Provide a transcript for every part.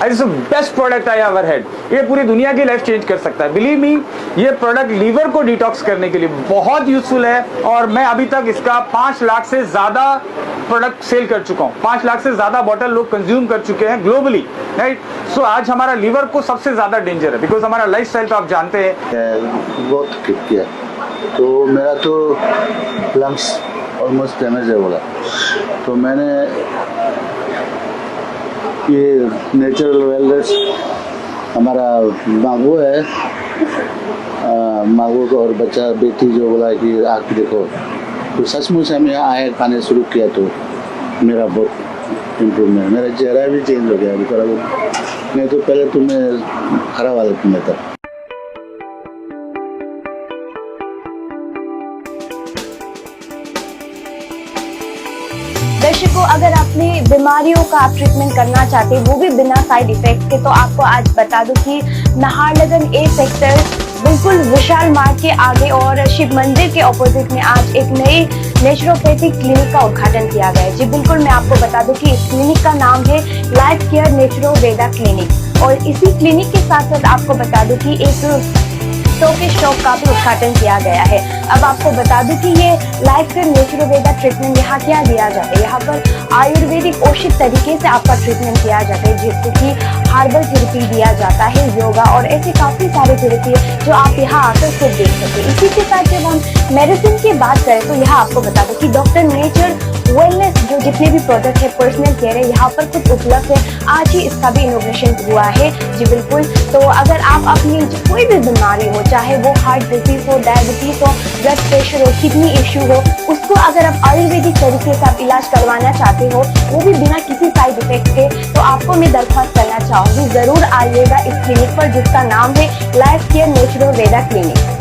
It's best product I ever had. ये पूरी दुनिया की लाइफ चेंज कर सकता है। बिलीव मी, ये प्रोडक्ट लीवर को डिटॉक्स करने के लिए बहुत यूजफुल है और मैं अभी तक इसका 5 लाख से ज्यादा प्रोडक्ट सेल कर चुका हूँ। 5 लाख से ज्यादा बॉटल लोग कंज्यूम कर चुके हैं ग्लोबली, राइट। सो आज हमारा लीवर को सबसे ज्यादा डेंजर है बिकॉज हमारा लाइफस्टाइल तो आप जानते हैं। बहुत किया तो मेरा तो लंग्स ऑलमोस्ट डैमेज है बोला, तो मैंने ये नेचुरल वेलनेस, हमारा मांगू है, मांगू को और बच्चा बेटी जो बोला कि आँख देखो, तो सचमुच हम यहाँ आए खाने शुरू किया तो मेरा बहुत इम्प्रूवमेंट, मेरा चेहरा भी चेंज हो गया अभी थोड़ा बहुत, नहीं तो पहले तो मैं खराब हालत में था। दर्शकों, अगर अपनी बीमारियों का आप ट्रीटमेंट करना चाहते हैं वो भी बिना साइड इफेक्ट के, तो आपको आज बता दूं कि नाहरलगुन ए सेक्टर बिल्कुल विशाल मार्ग के आगे और शिव मंदिर के ऑपोजिट में आज एक नई नेचुरोपैथिक क्लिनिक का उद्घाटन किया गया है। जी बिल्कुल, मैं आपको बता दूं कि इस क्लिनिक का नाम है लाइफ केयर नेचुरोवेदा क्लिनिक और इसी क्लिनिक के साथ साथ आपको बता दूं कि एक शॉप का भी उद्घाटन किया गया है। अब आपको बता दूं कि ये लाइफ केयर नेचुरोवेदा ट्रीटमेंट यहाँ क्या दिया जाता है, यहाँ पर आयुर्वेदिक औषध तरीके से आपका ट्रीटमेंट किया जाता है, जैसे कि हार्बल थेरेपी दिया जाता है, योगा और ऐसे काफी सारे थेरेपी है जो आप यहाँ आकर खुद देख सकते हैं। इसी के साथ जब हम मेडिसिन की बात करें तो यहाँ आपको बता दो कि डॉक्टर नेचर वेलनेस जो जितने भी प्रोडक्ट है, पर्सनल केयर है, यहाँ पर कुछ उपलब्ध है। आज ही इसका भी इनोग्रेशन हुआ है। जी बिल्कुल, तो अगर आप अपनी कोई भी बीमारी हो, चाहे वो हार्ट डिजीज हो, डायबिटीज हो, ब्लड प्रेशर हो, किडनी इश्यू हो, उसको अगर आप आयुर्वेदिक तरीके से आप इलाज करवाना चाहते हो, वो भी बिना किसी साइड इफेक्ट के, तो आपको मैं दरख्वास्त करना चाहूंगी, जरूर आइएगा इस क्लिनिक पर जिसका नाम है life care Naturoveda clinic.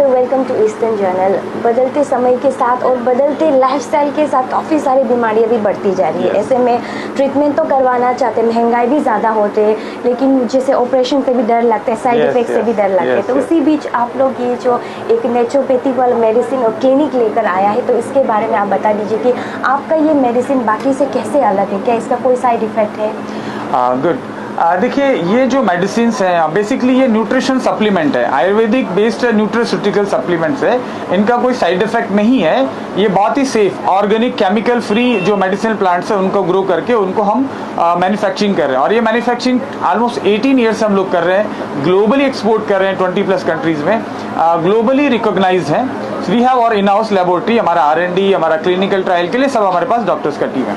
Welcome to Eastern Journal. बदलते समय के साथ और बदलते लाइफस्टाइल के साथ काफ़ी सारी बीमारियां भी बढ़ती जा रही है। ऐसे में ट्रीटमेंट तो करवाना चाहते हैं, महंगाई भी ज़्यादा होते हैं, लेकिन जैसे ऑपरेशन से भी डर लगता है, साइड इफेक्ट से भी डर लगता है। तो उसी बीच आप लोग ये जो एक नेचुरोपैथिक वाला मेडिसिन और क्लिनिक लेकर आया है, तो इसके बारे में आप बता दीजिए कि आपका ये मेडिसिन बाकी से कैसे अलग है, क्या इसका कोई साइड इफेक्ट है? गुड। देखिए, ये जो मेडिसिन हैं बेसिकली ये न्यूट्रिशन सप्लीमेंट है, आयुर्वेदिक बेस्ड न्यूट्रिस्यूटिकल सप्लीमेंट्स है। इनका कोई साइड इफेक्ट नहीं है। ये बहुत ही सेफ, ऑर्गेनिक, केमिकल फ्री जो मेडिसिनल प्लांट्स है उनको ग्रो करके उनको हम मैन्युफैक्चरिंग कर रहे हैं और ये मैन्युफैक्चरिंग ऑलमोस्ट 18 ईयर्स हम लोग कर रहे हैं। ग्लोबली एक्सपोर्ट कर रहे हैं 20+ कंट्रीज में, ग्लोबली रिकॉग्नाइज्ड है। वी हैव और इन हाउस लेबोरेटरी, हमारा R&D, हमारा क्लिनिकल ट्रायल के लिए सब हमारे पास डॉक्टर्स का टीम है।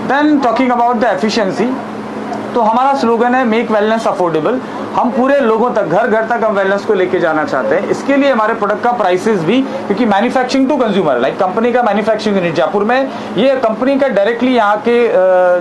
Then talking about the efficiency, तो हमारा स्लोगन है मेक वेलनेस अफोर्डेबल। हम पूरे लोगों तक, घर घर तक हम वेलनेस को लेके जाना चाहते हैं। इसके लिए हमारे प्रोडक्ट का प्राइसेस भी, क्योंकि manufacturing to consumer, like company का मैन्युफैक्चरिंग यूनिट जयपुर में, ये कंपनी का डायरेक्टली यहाँ के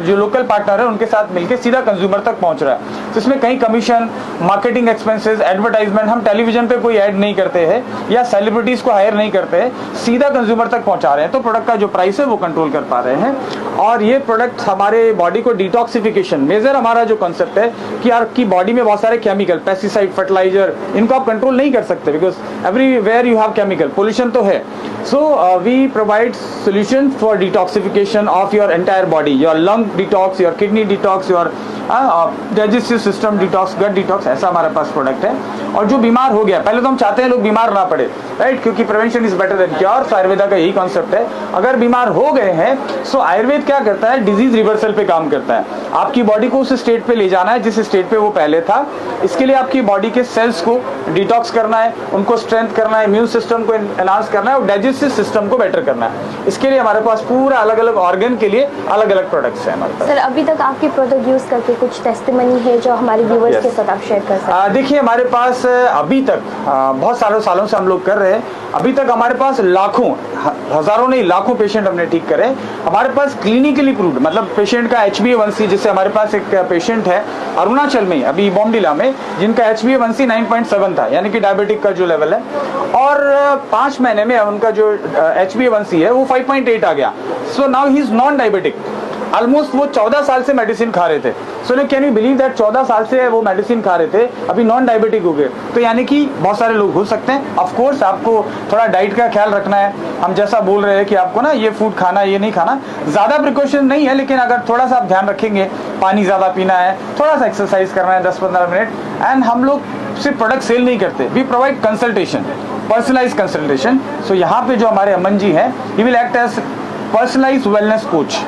जो लोकल पार्टनर है उनके साथ मिलकर सीधा कंज्यूमर तक पहुंच रहा है। तो इसमें कहीं कमीशन, मार्केटिंग एक्सपेंसेस, एडवर्टाइजमेंट, हम टेलीविजन पे कोई ऐड नहीं करते हैं या सेलिब्रिटीज को हायर नहीं करते हैं, सीधा कंज्यूमर तक पहुंचा रहे हैं। तो प्रोडक्ट का जो प्राइस है वो कंट्रोल कर पा रहे हैं। और ये प्रोडक्ट हमारे बॉडी को डिटॉक्सिफिकेशन, मेजर हमारा जो कंसेप्ट है कि आपकी बॉडी में बहुत सारे केमिकल, पेस्टिसाइड, फर्टिलाइजर, इनको आप कंट्रोल नहीं कर सकते because everywhere you have chemical, pollution तो है। So we provide solution for detoxification of your entire body, your lung detox, your kidney detox, your digestive system detox, gut detox, ऐसा हमारे पास product है। और जो बीमार हो गया, पहले तो हम चाहते हैं लोग बीमार ना पड़े, राइट, क्योंकि prevention is better than cure. तो आयुर्वेदा का यही कॉन्सेप्ट है। अगर बीमार हो गए हैं सो आयुर्वेद क्या करता है, डिजीज रिवर्सल पे काम करता है। आपकी बॉडी को उस स्टेट पे ले जाना है जिस स्टेट पे वो पहले था। इसके लिए आपकी बॉडी के सेल्स को डिटॉक्स करना है, उनको स्ट्रेंथ करना है, इम्यून सिस्टम को एनहांस करना है और डाइजेस्टिव सिस्टम को बेटर करना है। इसके लिए हमारे पास पूरा अलग अलग ऑर्गन के लिए अलग अलग प्रोडक्ट्स हैं हमारे पास। सर अभी तक आपके प्रोडक्ट यूज करके कुछ टेस्टिमनी है जो हमारे व्यूवर्स के साथ आप शेयर कर सकते हैं? देखिए हमारे पास अभी तक बहुत सालों से हम लोग कर रहे हैं। अभी तक हमारे पास लाखों, हजारों नहीं लाखों पेशेंट हमने ठीक करे। हमारे पास क्लिनिकली प्रूव्ड, मतलब पेशेंट का HbA1c, जिससे हमारे पास एक पेशेंट है अरुणाचल में अभी बॉम्डिला में, जिनका HbA1c 9.7 था, यानी कि डायबिटिक का जो लेवल है, और 5 महीने में उनका जो HbA1c है वो 5.8 आ गया। So now he is non diabetic. Almost वो 14 साल से मेडिसिन खा रहे थे। So can you believe that 14 साल से वो मेडिसिन खा रहे थे, अभी नॉन डायबिटिक हो गए। तो यानी कि बहुत सारे लोग हो सकते हैं। ऑफ कोर्स आपको थोड़ा डाइट का ख्याल रखना है। हम जैसा बोल रहे हैं कि आपको ना ये फूड खाना, ये नहीं खाना, ज्यादा प्रिकॉशन नहीं है, लेकिन अगर थोड़ा सा आप ध्यान रखेंगे, पानी ज्यादा पीना है, थोड़ा सा एक्सरसाइज करना है 10-15 मिनट। एंड हम लोग सिर्फ प्रोडक्ट सेल नहीं करते, we provide consultation, personalise consultation. So यहाँ पे जो हमारे अमन जी हैं, he will act as personalise wellness coach,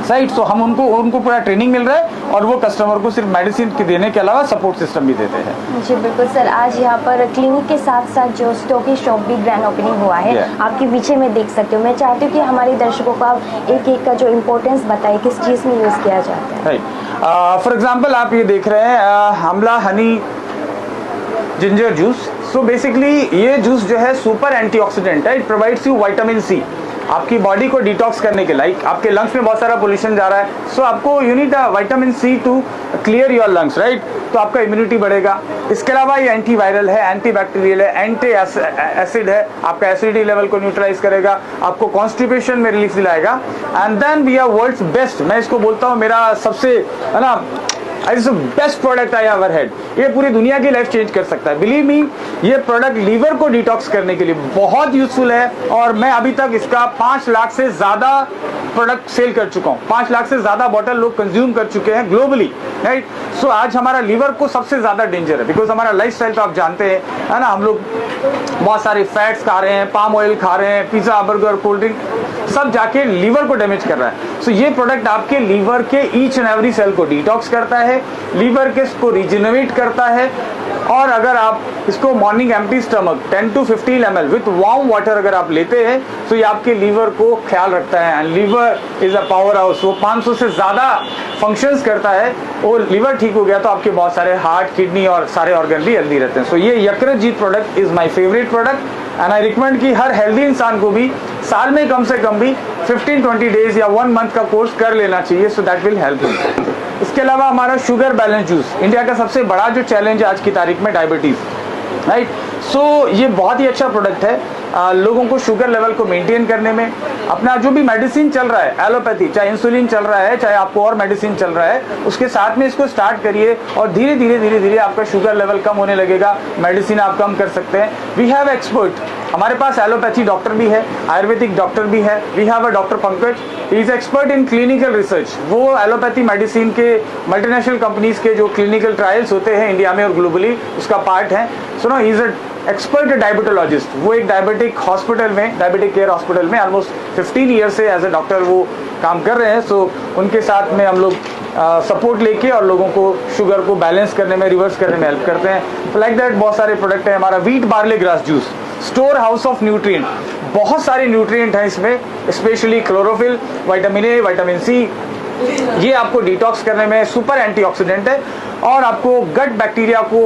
right. So हम उनको पूरा ट्रेनिंग मिल रहा है और वो कस्टमर को सिर्फ मेडिसिन के देने के अलावा सपोर्ट सिस्टम भी देते हैं। जी बिल्कुल सर, आज यहाँ पर क्लिनिक के साथ साथ जो स्टोर की शॉप भी ग्रैंड ओपनिंग हुआ है, आपके पीछे में देख सकते हो। मैं चाहती हूँ कि हमारे दर्शकों को आप एक एक का जो इम्पोर्टेंस बताइए, किस चीज़ में यूज़ किया जाता है। राइट, फॉर एग्जाम्पल आप ये देख रहे हैं amla honey ginger juice. So basically ये जूस जो है सुपर एंटीऑक्सीडेंट है। It provides you vitamin C, आपकी बॉडी को डिटॉक्स करने के, लाइक आपके लंग्स में बहुत सारा पोल्यूशन जा रहा है, सो आपको you need vitamin C to clear your lungs, right. तो आपका इम्यूनिटी बढ़ेगा। इसके अलावा ये एंटीवायरल है, एंटीबैक्टीरियल है, एंटी एसिड है, आपका एसिडिटी लेवल को न्यूट्रलाइज करेगा, आपको कॉन्स्टिपेशन में रिलीफ दिलाएगा। And then we are world's best, मैं इसको बोलता हूँ मेरा सबसे, है ना, it's the best product I ever had. ये पूरी दुनिया की लाइफ चेंज कर सकता है। बिलीव मी, ये प्रोडक्ट लीवर को डिटॉक्स करने के लिए बहुत यूजफुल है और मैं अभी तक इसका 5 लाख से ज्यादा प्रोडक्ट सेल कर चुका हूँ। 5 लाख से ज्यादा बॉटल लोग कंज्यूम कर चुके हैं ग्लोबली, राइट। सो आज हमारा लीवर को सबसे ज्यादा डेंजर है, बिकॉज हमारा लाइफस्टाइल तो आप जानते हैं, है ना, हम लोग बहुत सारे फैट्स खा रहे हैं, पाम ऑयल खा रहे हैं, पिज्जा, बर्गर, कोल्ड ड्रिंक, सब जाके लीवर को डैमेज कर रहा है। सो ये प्रोडक्ट आपके लीवर के ईच एंड एवरी सेल को डिटॉक्स करता है, लीवर के को रिजेनरेट करता है। और अगर आप इसको morning empty stomach 10 to 15 ml with warm water अगर आप लेते हैं तो ये आपके लीवर को ख्याल रखता है। And liver is a powerhouse, वो 500 से ज्यादा फंक्शंस करता है। और लीवर ठीक हो गया तो आपके बहुत सारे हार्ट, किडनी और सारे ऑर्गन भी हेल्दी रहते हैं। सो ये यकृत product is my favourite product and I recommend कि हर हेल्दी इंसान को भी साल में कम से कम भी 15-20 डेज या 1 मंथ का कोर्स कर लेना चाहिए। So that will help him. इसके अलावा हमारा शुगर बैलेंस जूस, इंडिया का सबसे बड़ा जो चैलेंज है आज की तारीख में डायबिटीज, राइट। सो ये बहुत ही अच्छा प्रोडक्ट है लोगों को शुगर लेवल को मेंटेन करने में। अपना जो भी मेडिसिन चल रहा है, एलोपैथी, चाहे इंसुलिन चल रहा है, चाहे आपको और मेडिसिन चल रहा है, उसके साथ में इसको स्टार्ट करिए और धीरे धीरे आपका शुगर लेवल कम होने लगेगा। मेडिसिन आप कम कर सकते हैं। वी हैव एक्सपर्ट, हमारे पास एलोपैथी डॉक्टर भी है, आयुर्वेदिक डॉक्टर भी है। We have a doctor Pankaj, he is expert in clinical research. वो एलोपैथी मेडिसिन के मल्टीनेशनल कंपनीज के जो क्लिनिकल ट्रायल्स होते हैं इंडिया में और ग्लोबली, उसका पार्ट है। So no, he is a expert diabetologist. वो एक डायबिटिक हॉस्पिटल में, डायबिटिक केयर हॉस्पिटल में ऑलमोस्ट 15 ईयर से एज ए डॉक्टर वो काम कर रहे हैं। सो उनके साथ में हम लोग सपोर्ट लेके और लोगों को शुगर को बैलेंस करने में, रिवर्स करने में हेल्प करते हैं। लाइक दैट बहुत सारे प्रोडक्ट हैं। हमारा wheat barley grass juice, storehouse of nutrient, बहुत सारे न्यूट्रिएंट हैं इसमें, specially chlorophyll, vitamin A, vitamin C. ये आपको डिटॉक्स करने में सुपर एंटीऑक्सीडेंट है और आपको गट बैक्टीरिया को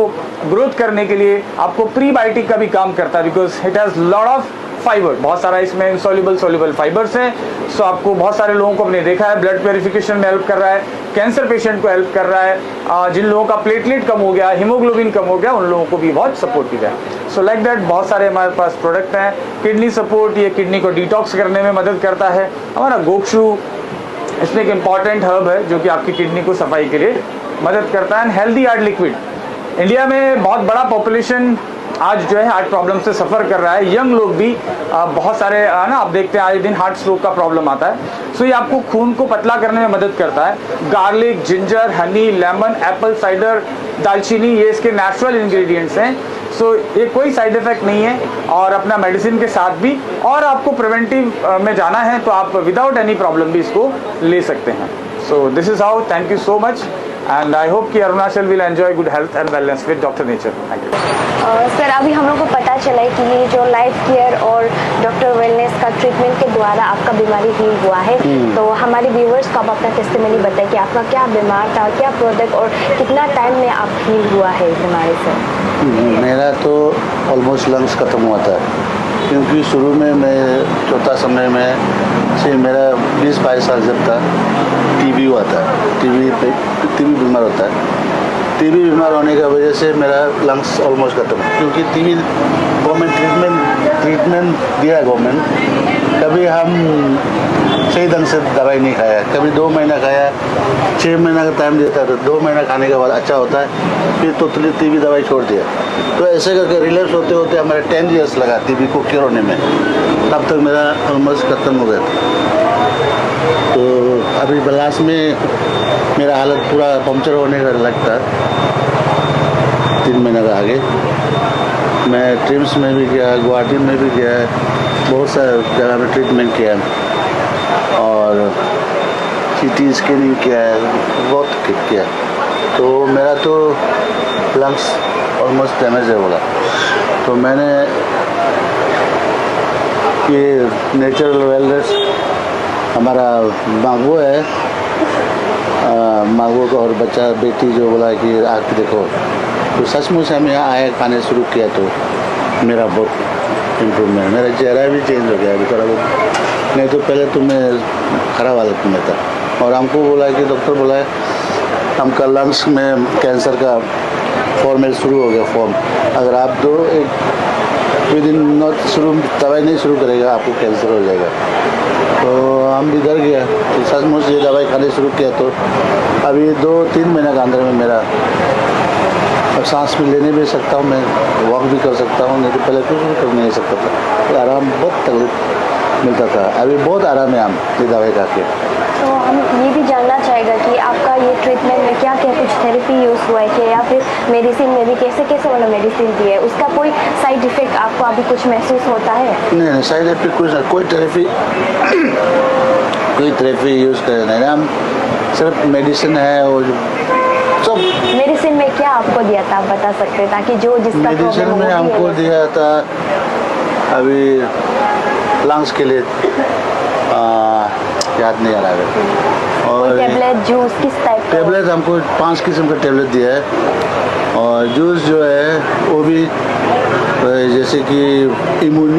ग्रोथ करने के लिए आपको प्रीबायोटिक का भी काम करता है, because it has lot of fibre, बहुत सारा इसमें इनसॉल्युबल सोल्युबल फाइबर्स हैं। सो आपको बहुत सारे लोगों को हमने देखा है ब्लड प्योरिफिकेशन में हेल्प कर रहा है, कैंसर पेशेंट को हेल्प कर रहा है, जिन लोगों का प्लेटलेट कम हो गया, हीमोग्लोबिन कम हो गया, उन लोगों को भी बहुत सपोर्ट किया है। सो लाइक दैट बहुत सारे हमारे पास प्रोडक्ट हैं। किडनी सपोर्ट, ये किडनी को डिटॉक्स करने में मदद करता है। हमारा गोक्षु, इसमें एक इम्पॉर्टेंट हर्ब है जो कि आपकी किडनी को सफाई के लिए मदद करता है। हेल्दी हार्ट लिक्विड, इंडिया में बहुत बड़ा पॉपुलेशन आज जो है हार्ट प्रॉब्लम से सफ़र कर रहा है। यंग लोग भी बहुत सारे ना, आप देखते हैं आए दिन हार्ट स्ट्रोक का प्रॉब्लम आता है। सो ये आपको खून को पतला करने में मदद करता है। Garlic, ginger, Honey, lemon, Apple cider, दालचीनी, ये इसके नेचुरल इंग्रेडिएंट्स हैं। सो ये कोई साइड इफेक्ट नहीं है और अपना मेडिसिन के साथ भी, और आपको प्रिवेंटिव में जाना है तो आप विदाउट एनी प्रॉब्लम भी इसको ले सकते हैं। So this is how, thank you so much and I hope कि Arunachal will enjoy good health and wellness with doctor nature. Thank you. Sir अभी हम लोग को पता चला है कि ये जो लाइफ केयर और डॉक्टर वेलनेस का ट्रीटमेंट के द्वारा आपका बीमारी हील हुआ है, तो हमारे व्यूवर्स को आप अपना टेस्टिमनी बताइए कि आपका क्या बीमार था, क्या प्रोडक्ट और कितना टाइम में आप हील हुआ है इस बीमारी से। मेरा तो ऑलमोस्ट लंग्स ख़त्म हुआ था, क्योंकि शुरू में मैं छोटा समय में से मेरा 20-22 साल जब था टीबी हुआ था। टीबी बीमार होता है। टीबी बीमार होने की वजह से मेरा लंग्स ऑलमोस्ट खत्म, क्योंकि टीबी गवर्नमेंट ट्रीटमेंट दिया गवर्नमेंट, कभी हम सही ढंग से दवाई नहीं खाया, कभी 2 महीना खाया, 6 महीना का टाइम देता है, तो 2 महीना खाने के बाद अच्छा होता है, फिर टोटली टीबी दवाई छोड़ दिया। तो ऐसे करके रिलैप्स होते होते हमारे 10 ईयर्स लगा टीबी को क्योर होने में, तब तक मेरा ऑलमोस्ट खत्म हो गया था। तो अभी लास्ट में मेरा हालत पूरा पंक्चर होने का लगता 3 महीने का आगे। मैं ट्रिम्स में भी गया, गुवाहाटी में भी गया, बहुत सारे जगह में ट्रीटमेंट किया और CT स्कैनिंग किया है, बहुत किया। तो मेरा तो लंग्स ऑलमोस्ट डैमेज है बोला, तो मैंने ये नेचुरल वेलनेस हमारा मांगो है, मांगो का और बच्चा बेटी जो बोला कि आके देखो, तो सचमुच हम यहाँ आए खाने शुरू किया तो मेरा बहुत इम्प्रूवमेंट, मेरा चेहरा भी चेंज हो गया अभी थोड़ा बहुत। नहीं तो पहले तो मैं खराब हालत में था, और हमको बोला कि डॉक्टर बोला है हमका लंग्स में कैंसर का फॉर्म शुरू हो गया फॉर्म, अगर आप विदिन नॉट शुरू दवाई नहीं शुरू करेगा आपको कैंसर हो जाएगा। तो हम भी डर गया, तो सचमुच ये दवाई खाने शुरू किया तो अभी 2-3 महीने के अंदर में मेरा अब सांस भी लेने भी सकता हूँ, मैं वॉक भी कर सकता हूँ, नहीं तो पहले कुछ भी कर नहीं सकता था, तो आराम बहुत तकलीफ मिलता था, अभी बहुत आराम है हम ये दवाई खा के। तो हम ये भी जानना चाहेगा कि आपका ये ट्रीटमेंट में क्या क्या कुछ थेरेपी यूज़ हुआ है कि या फिर मेडिसिन में भी कैसे कैसे वाला मेडिसिन दी है, उसका कोई साइड इफेक्ट आपको अभी कुछ महसूस होता है? नहीं, साइड इफेक्ट कुछ नहीं, कोई थेरेपी यूज़ कर नहीं, हम सिर्फ मेडिसिन है और सब। मेडिसिन में क्या आपको दिया था आप बता सकते हैं, ताकि जो जिसका मेडिसिन में हमको दिया था अभी लंग्स के लिए याद नहीं आ रहा है, और टेबलेट जूस किस टाइप का? टेबलेट हमको 5 किस्म का टेबलेट दिया है, और जूस जो है वो भी जैसे कि इम्यून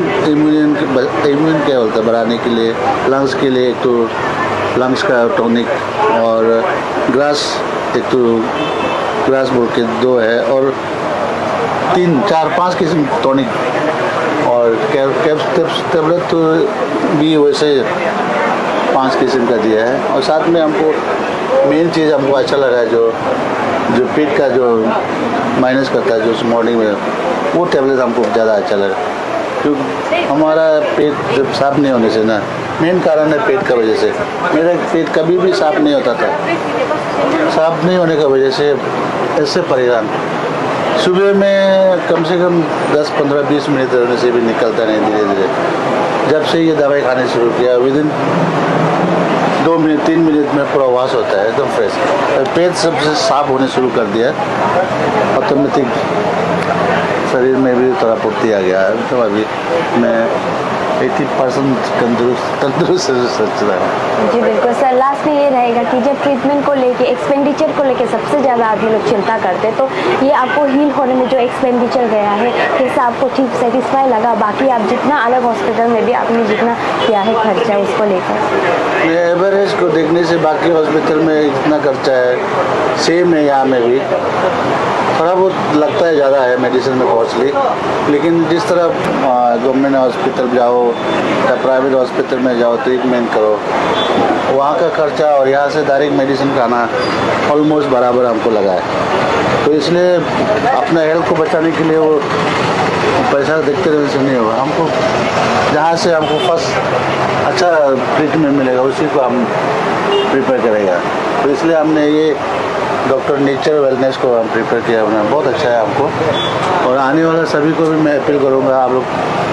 क्या बोलता है बढ़ाने के लिए, लंग्स के लिए एक तो लंग्स का टॉनिक, और ग्रास एक तो ग्रास बोल के 2 है, और 3-4-5 किस्म टॉनिक, और टेबलेट तो भी वैसे 5 किस्म का दिया है। और साथ में हमको मेन चीज़ हमको अच्छा लगा है जो पेट का जो माइनस करता है जो मॉर्निंग में, वो टेबलेट हमको ज़्यादा अच्छा लगा, क्योंकि हमारा पेट जब साफ नहीं होने से ना, मेन कारण है पेट का वजह से, मेरा पेट कभी भी साफ नहीं होता था, साफ नहीं होने की वजह से ऐसे परेशान, सुबह में कम से कम 10-15-20 मिनट रहने से भी निकलता नहीं धीरे धीरे। जब से ये दवाई खाने शुरू किया विदिन 2 मिनट 3 मिनट में पूरा वॉश होता है एकदम फ्रेश, पेट सबसे साफ होने शुरू कर दिया, ऑटोमेटिक शरीर में भी थोड़ा फुर्ती आ गया है, तो अभी मैं 80% तंदुरुस्त सोच रहा हूँ। जी बिल्कुल सर, लास्ट में ये रहेगा कि जब ट्रीटमेंट को लेके एक्सपेंडिचर को लेके सबसे ज़्यादा आदमी लोग चिंता करते, तो ये आपको हील होने में जो एक्सपेंडिचर गया है कैसा आपको ठीक सेटिस्फाई लगा? बाकी आप जितना अलग हॉस्पिटल में भी आपने जितना किया है खर्चा उसको लेकर, एवरेज को देखने से बाकी हॉस्पिटल में इतना खर्चा है सेम है, यहाँ में भी थोड़ा बहुत लगता है ज़्यादा है मेडिसिन में कॉस्टली, लेकिन जिस तरह गवर्नमेंट हॉस्पिटल जाओ या प्राइवेट हॉस्पिटल में जाओ ट्रीटमेंट करो, वहाँ का खर्चा और यहाँ से डायरेक्ट मेडिसिन खाना ऑलमोस्ट बराबर हमको लगा है। तो इसलिए अपना हेल्थ को बचाने के लिए वो पैसा देखते रहने से नहीं होगा, हमको जहाँ से हमको फर्स्ट अच्छा ट्रीटमेंट मिलेगा उसी को हम प्रिपेयर करेगा। तो इसलिए हमने ये डॉक्टर नेचर वेलनेस को हम प्रिपेयर किया, हमने बहुत अच्छा है हमको, और आने वाला सभी को भी मैं अपील करूँगा आप लोग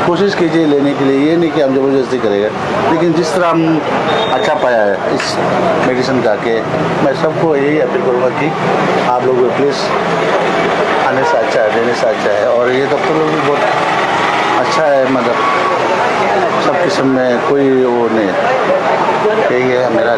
कोशिश कीजिए लेने के लिए, ये नहीं कि हम ज़बरदस्ती करेगा, लेकिन जिस तरह हम अच्छा पाया है इस मेडिसिन का के, मैं सबको यही अपील करूँगा कि आप लोग प्लीज़ आने से अच्छा है, देने से अच्छा है, और ये डॉक्टर लोग भी बहुत अच्छा है, मतलब सब किस्म में कोई वो नहीं है। यही है मेरा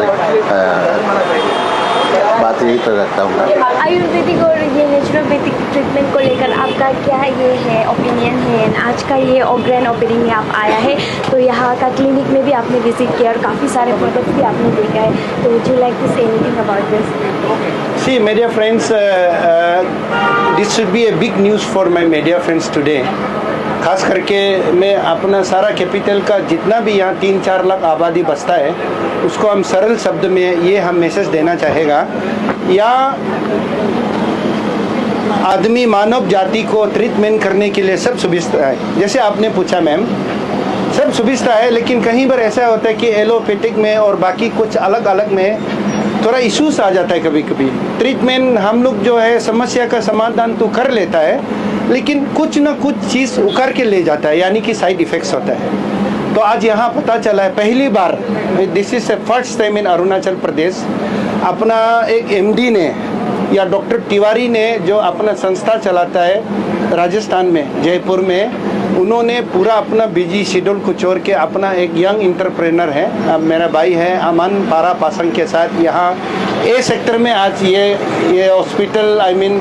बात, यही तो रखता हूँ। आयुर्वेदिक और ये नेचुरोपैथिक ट्रीटमेंट को लेकर आपका क्या ये है ओपिनियन है? आज का ये ग्रैंड ओपनिंग में आप आया है तो यहाँ का क्लिनिक में भी आपने विजिट किया और काफ़ी सारे प्रोडक्ट्स भी आपने देखा है, तो would you like to say anything about this? See, media friends, this should be a big news for my media friends today. खास करके मैं अपना सारा कैपिटल का जितना भी यहाँ 3-4 लाख आबादी बसता है उसको हम सरल शब्द में ये हम मैसेज देना चाहेगा, या आदमी मानव जाति को ट्रीटमेंट करने के लिए सब सुविधा है। जैसे आपने पूछा मैम, सब सुविधा है, लेकिन कहीं पर ऐसा होता है कि एलोपैथिक में और बाकी कुछ अलग अलग में थोड़ा इश्यूज आ जाता है। कभी कभी ट्रीटमेंट हम लोग जो है समस्या का समाधान तो कर लेता है, लेकिन कुछ ना कुछ चीज़ उकर के ले जाता है, यानी कि साइड इफ़ेक्ट्स होता है। तो आज यहाँ पता चला है पहली बार, this is a first time in Arunachal Pradesh, अपना एक एमडी ने या डॉक्टर तिवारी ने जो अपना संस्था चलाता है राजस्थान में जयपुर में, उन्होंने पूरा अपना बिजी शेड्यूल को छोड़ के अपना एक यंग इंटरप्रेनर है, मेरा भाई है अमन पारा पासंग के साथ यहाँ ए सेक्टर में आज ये हॉस्पिटल, आई मीन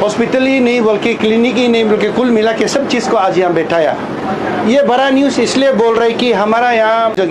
हॉस्पिटल ही नहीं बल्कि क्लिनिक ही नहीं बल्कि कुल मिला के सब चीज़ को आज यहाँ बैठाया। ये बड़ा न्यूज़ इसलिए बोल रहे कि हमारा यहाँ जो